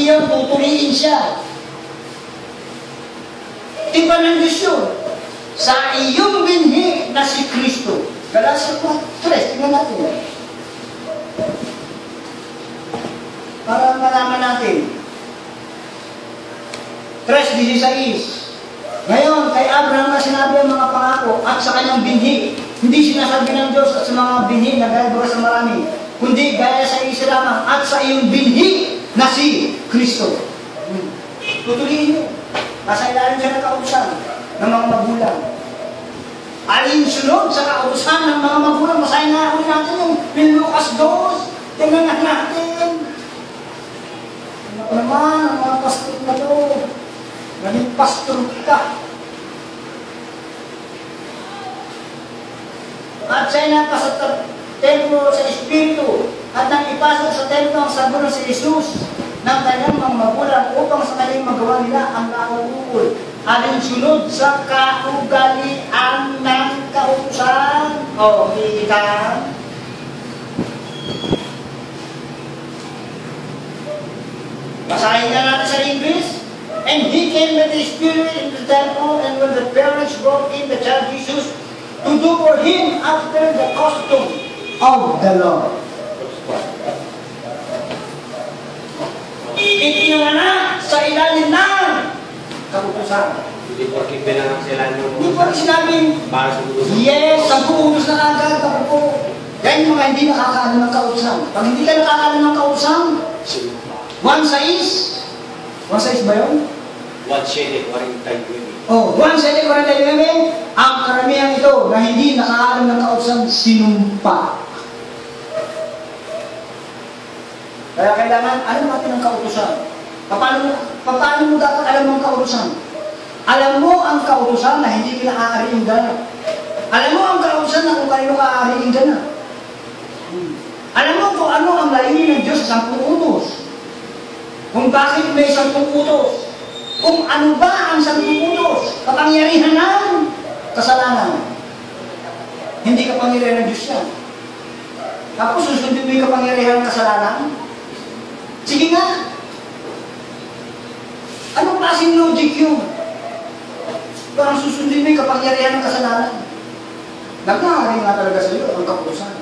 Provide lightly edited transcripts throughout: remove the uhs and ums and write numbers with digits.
iyong tutuliin siya. Iba ng Diyos yun. Sa iyong binhi na si Kristo. Galatia 4:3, tingnan natin. Para malaman natin. 3:16. Ngayon, kay Abraham na sinabi ang mga pangako at sa kanyang binhi. Hindi sinasabi ng Diyos at sa mga binhi na gaya sa marami, kundi gaya sa isa lamang at sa iyong binhi na si Kristo. Tutuliin niyo. Nasa ilalim siya ng kautusan ng mga magulang. Alinsunod sa kautusan ng mga magulang. Masahin nga ulit natin yung Lucas 2. Tingnan nga natin. Ano naman, ang mga pastor na to. Naging pastor ka. At siya napa sa templo sa Espiritu at nang ipasok sa templo ang sabon si Jesus ng kanyang mga magulang upang sa kanyang magawa nila ang nauukol. Alinsunod sa kaugalian ng kautusan. O, kita. Basahin na natin sa English. And he came with the Spirit in the temple, and when the parents brought in the child Jesus to do for him after the custom of the law. Ipinanganak sa ilalim ng kautusan. Hindi porkit pinanganak sila nung... Hindi po sinabing, para sa utos. yes, 10 utos na agad, ako po. Yan yung mga hindi nakakaalam ng kautusan. Pag hindi ka nakakaalam ng kautusan, one size ba yun? 1:49. Oh, 1:49, ang karamihan ito na hindi nakaalam ng kautusan, sinumpa. Kaya kailangan, alam natin ang kautusan. Paano mo dapat alam ang kautusan? Alam mo ang kautusan na hindi ka aariing gana. Alam mo ang kautusan na kung kanino ka aariing gana. Alam mo kung ano ang layunin ng Diyos sa 10 utos. Kung bakit may 10 utos. Kung ano ba ang 10 utos. Kapangyarihan ng kasalanan. Hindi kapangyarihan ng Diyos yan. Tapos susundin mo yung kapangyarihan ng kasalanan. Sige nga. Anong klaseng logic yun? Parang susundin mo yung kapangyarihan ng kasalanan. Nagkakaring nga talaga sa iyo ang kautusan.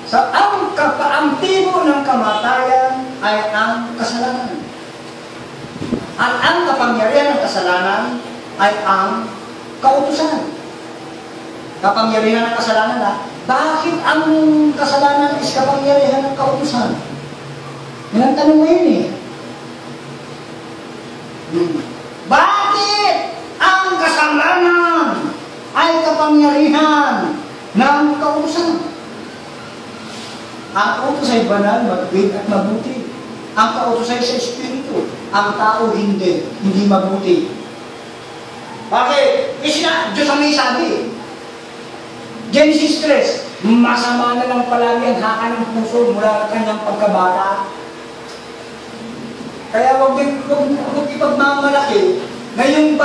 Sa ang kapaamtibo ng kamatayan ay ang kasalanan. At ang kapangyarihan ng kasalanan ay ang kautusan. Kapangyarihan ng kasalanan na, bakit ang kasalanan is kapangyarihan ng kautusan? Yan ang tanong ngayon eh. Bakit ang kasalanan ay kapangyarihan ng kautusan? Ang utos ay banal, magbait at mabuti. Ang kautos ay sa Espiritu. Ang tao hindi mabuti. Bakit? Diyos ang may sabi. Genesis 3, masama na lang palagi ang haka ng puso mula sa kanyang pagkabata. Kaya huwag ipagmamalaki na yung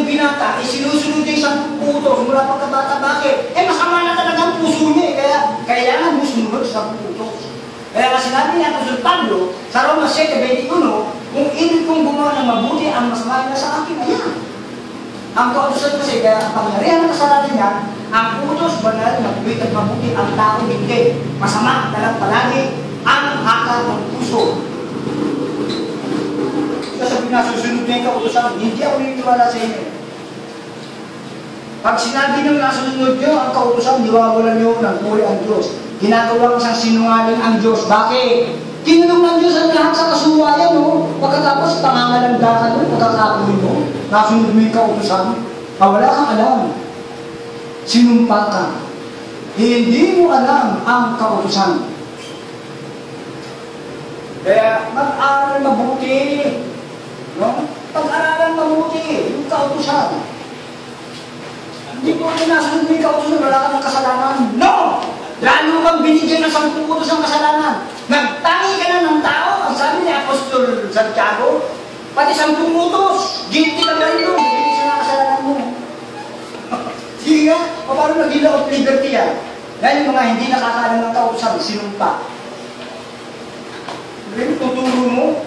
binata, isinusunod niya isang utos mula pagkabata. Bakit? Masama na talaga ang puso niya. Kaya kailangan mo sumunod sa utos. Kaya kasi sinabi niya Apostol Pablo sa Roma 7:21, kung hindi kong gumawa ng mabuti, ang masama na sa akin, ayan. Ang kautusan kasi, kaya ang pangyarihan ng kasalanan niya, ang utos banal, magbait at mabuti, ang tao hindi. Masama na lang palagi ang haka ng puso. Sabi na, susunod niya yung kautusan, hindi ako niniwala sa inyo. Pag sinabi nyo nasunod nyo ang kautusan, diwawalan nyo ng puri ang Diyos. Ginagawa sa sinungaling ang Diyos. Bakit? Kinulong ng Diyos ang lahat sa kasuwayan, no? Pagkatapos, pangangalanda ka doon, pagkakapuhin mo, nasunod mo yung kautusan, wala kang alam. Sinumpa ka. Hindi mo alam ang kautusan. Kaya, mag-aral mabuti. No? Pag-aralan mabuti, yung kautusan. Hindi ko nasunod mo yung kautusan, wala kang kasalanan. No! Lalo kang binigyan ng 10 utos ng kasalanan. Nagtangi ka na ng tao. Ang sabi ni Apostol Santiago, pati 10 utos. Guilty ka na rin doon. Hindi siya na kasalanan mo. Sige nga, paano naging law of liberty yan? Dahil yung mga hindi nakakaalam ng kautusan, sinumpa. Tuturo mo,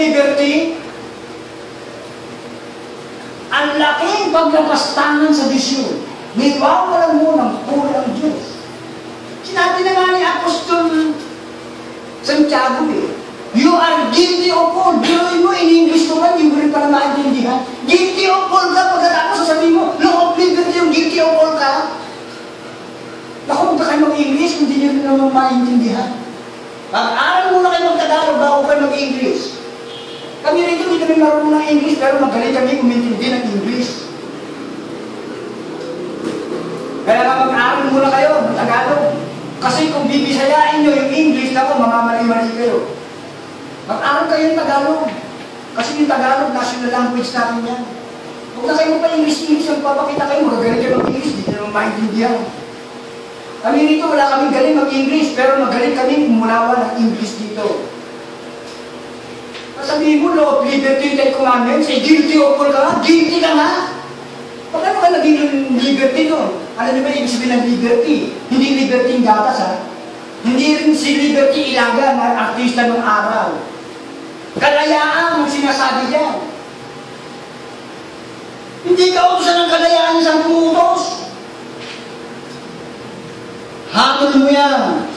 liberty, ang laking paglapastangan sa Diyos yun. Niwawalan mo ng puri ang Diyos. Sinabi na nga ni Apostol Santiago you are guilty of all. Biruin mo, in-English mo man, hindi mo rin para maintindihan. Guilty of all ka, pagkatapos sasabihin mo, law of liberty yung guilty of all ka. Naku, huwag ka kayo mag-English, hindi nyo rin naman maintindihan. Pag-aral muna kayo mag-Tagalog bago kayo mag-English. Kami rito, hindi kami marunong ng English, pero magaling kami umintindi ng English. Kaya nga mag-aral muna kayo ng Tagalog. Kasi kung bibisayain nyo yung English, naku, mamamali-mali kayo. Mag-aral kayo ng Tagalog. Kasi yung Tagalog, national language natin yan. Huwag na kayo pa English-English, ang papakita kayo, magagaling kayo mag-English, hindi nyo maintindihan. Kami rito, wala kaming galing mag-English, pero magaling kami umunawa ng English dito. Sabihin mo, law of liberty, Ten Commandments, guilty of all ka nga, guilty ka nga. Paano ka naging liberty doon? Alam niyo ba ibig sabihin ng liberty? Hindi liberty yung gatas, ha? Hindi rin si liberty ilaga na artista ng araw. Kalayaan ang sinasabi diyan. Hindi ka utusan ng kalayaan sa pumutos. Hatol mo yan.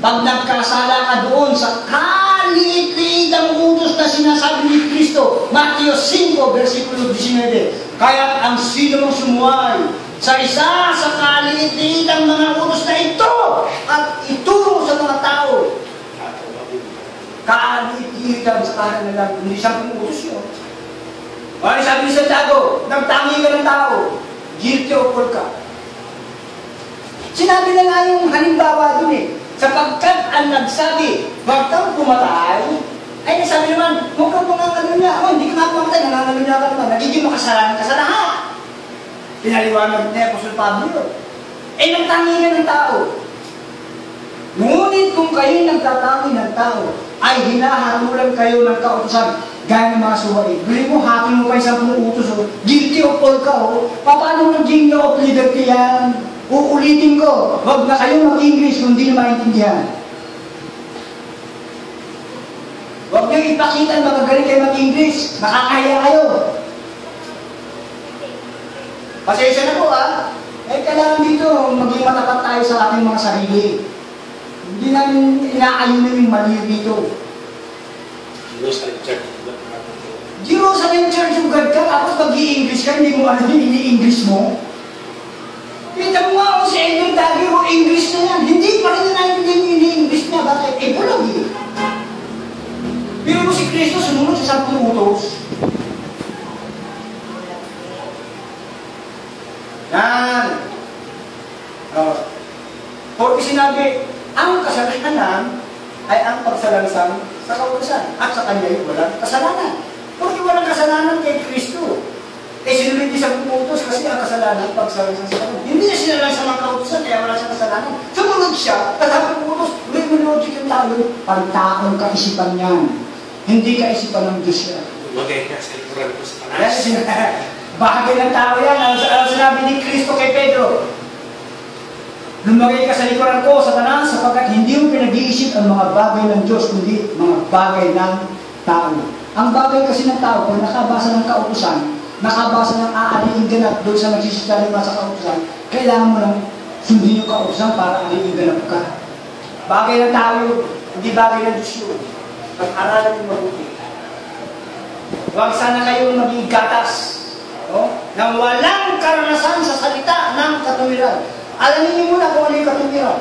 Pag nagkasala ka doon sa kaliit-liitang utos na sinasabi ni Kristo, Mateo 5, versikulo 19, kaya ang sino mong sumuway sa isa sa kaliit-liitang mga utos na ito at ituro sa mga tao. Kaliit-liitang sa kanan na lang, hindi siyang utos yun. Ano sabi ni Santiago, nagtangi ka ng tao, guilty of all ka. Sinabi na nga yung halimbawa dun sapagkat ang nagsabi, huwag kang pumatay, ay nasabi naman, huwag kang pangangalunya. Hindi ka nga pumatay, nangangalunya ka naman, nagiging makasalanan ka sa lahat. Pinaliwanag ni Apostol Pablo yun. Nagtangi ka ng tao. Ngunit kung kayo nagtatangi ng tao, ay hinaharulan kayo ng kautusan, gaya ng mga suwain. Guli mo, hakin mo kayo sa pumuutos, guilty of all ka, paano naging law of liberty yan? Uulitin ko, huwag na kayo mag-English kung di na maintindihan. Huwag niyo ipakita magagaling kayo mag-English, nakakahiya kayo. Pasensya na po kailangan dito maging matapat tayo sa ating mga sarili. Hindi namin inaayunan yung mali dito. Jerusalem Church yung God ka, tapos mag-i-English ka, hindi mo alam yung ini-English mo. Kita mo nga si Edwin Dagi o English na yan. Hindi pa rin na ini-English niya. Bakit? Bulag Pero mo si Kristo sumunod sa 10 utos. Yan. Porque sinabi, ang kasalanan ay ang pagsalansang sa kautusan. At sa kanya yung walang kasalanan. Porque walang kasalanan kay Kristo. Sinunod niya sa pumutos kasi ang kasalanan pagsalansang sa kanya. Hindi niya sinalansang sa mga kautusan kaya wala siyang kasalanan. Sumunod siya, kasama pumutos, may logic yung tao. Pagtaong kaisipan niyan. Hindi kaisipan ng Diyos yan. Lumagay ka sa likuran ko sa tanas. Bahagi ng tao yan. Ang sinabi ni Kristo kay Pedro, lumagay ka sa likuran ko, Satanas, sapagkat hindi mo pinag-iisip ang mga bagay ng Diyos, kundi mga bagay ng tao. Ang bagay kasi ng tao, kung nakabasa ng kautusan, nakabasa ng aaliing ganap doon sa nagsisitalima sa kautusan, kailangan mo lang sundin yung kautusan para aaliing ganap ka. Bagay ng tao yun, hindi bagay ng Diyos yun. Pag-aralan yung mabuti. Huwag sana kayong maging gatas, nang walang karanasan sa salita ng katuwiran. Alamin niyo muna kung ano yung katuwiran.